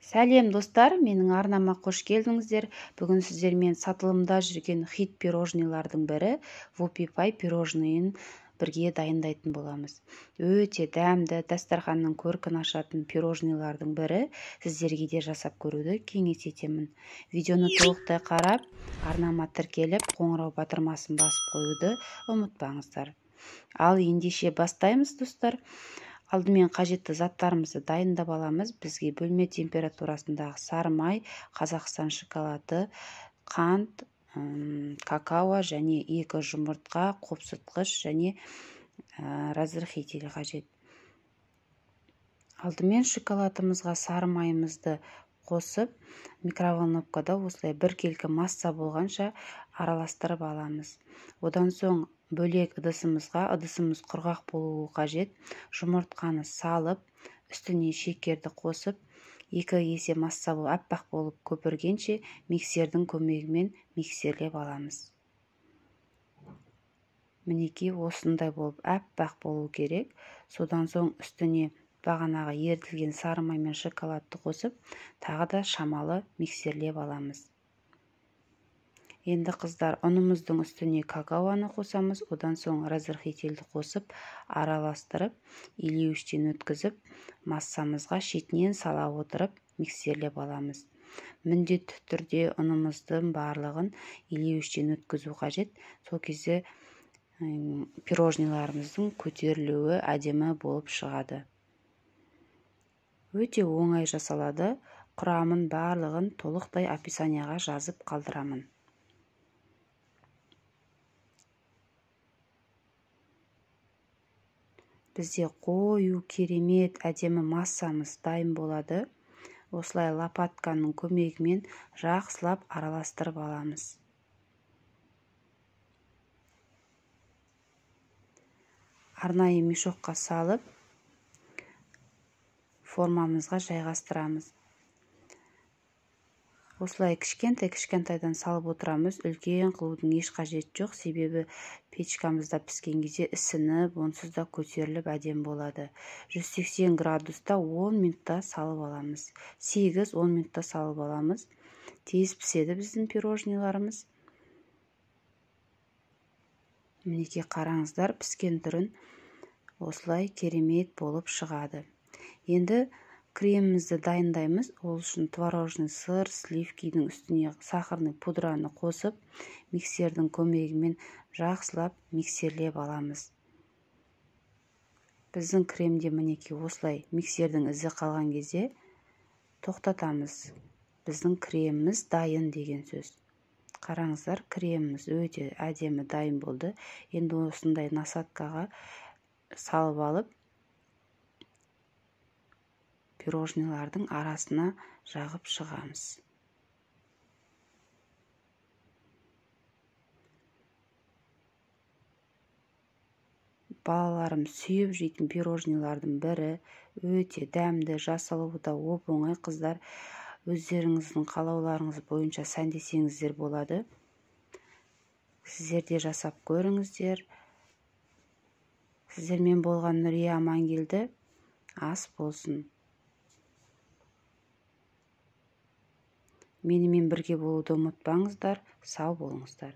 Сәлем достар, менің арнама қош келдіңіздер. Бүгін сіздермен сатылымда жүрген хит пирожныйлардың бірі Вупипай пирожныйын бірге дайындайтын боламыз. Өте дәмді, дастарханның көркін ашатын пирожныйлардың бірі. Сіздерге де жасап көруді кеңес етемін. Видеоны толықтай қарап, арнама тіркеліп, қоңырау батырмасын басып қоюды ұмытпаңыздар. Ал ендеше бастаймыз достар. Алдымен қажетті заттарымызды дайындап аламыз. Бізге бөлме температурасындағы сары май, Қазақстан шоколады, қант, какао және 2 жұмыртқа, қопсытқыш және разрыхитель қажет. Алдымен шоколадымызға сары майымызды қосып, микроволновкада осылай бір келкі масса болғанша араластырып аламыз. Одан соң бөлек ыдысымыз құрғақ болуы қажет. Жұмыртқаны салып, үстіне шекерді қосып, 2 есе масса аппақ болып көпіргенше миксердің көмегімен миксерлеп аламыз. Мінекей осындай болып аппақ болу керек. Содан соң үстіне бағанағы ерітілген сары май мен шоколадты қосып, тағы да шамалы миксерлеп аламыз. Енді қыздар, ұнымыздың үстіне какаоны қосамыз, одан соң разрыхительді қосып, араластырып, илеуіштен өткізіп, массамызға шетінен сала отырып, миксерлеп аламыз. Міндетті түрде ұнымыздың барлығын илеуіштен өткізу қажет. Сол кезде пирожныйларымыздың көтерілуі әдемі болып шығады. Өте оңай жасалады. Құрамын барлығын толықтай описанияға жазып қалдырамын. Бізде қою, керемет, әдемі массамыз дайын болады. Осылай лопатканың көмегімен жақсылап араластырып аламыз. Арнайы мешокқа салып, формамызға жайғастырамыз. Осылай кішкентайдан салып отырамыз. Үлкен қылудың еш қажет жоқ, себебі печкамызда піскен кезде ісініп, онсыз да көтеріліп әдем болады. 180 градуста 10 минутта салып аламыз. 8-10 минутта салып аламыз. Тез піседі біздің пирожныйларымыз. Мінекей қараңыздар, піскен түрін осылай керемет болып шығады. Енді кремімізді дайындаймыз. Ол үшін творожный сыр, сливкидің үстіне сахарный пудраны қосып, миксердің көмегімен жақсылап миксерлеп аламыз. Біздің кремде мінекей осылай миксердің ізі қалған кезде тоқтатамыз. Біздің креміміз дайын деген сөз. Қараңыздар, креміміз өте әдемі дайын болды. Енді осындай насадкаға салып алып, пирожныйлардың арасына жағып шығамыз. Балаларым сүйіп жейтін пирожныйлардың бірі. Өте дәмді, жасалуы да оп-оңай қыздар. Өздеріңіздің қалауларыңыз бойынша сәндесеңіздер болады. Сіздер де жасап көріңіздер. Сіздермен болған Нұрия Амангелді. Ас болсын. Менімен бірге болуды ұмытпаңыздар. Сау болыңыздар.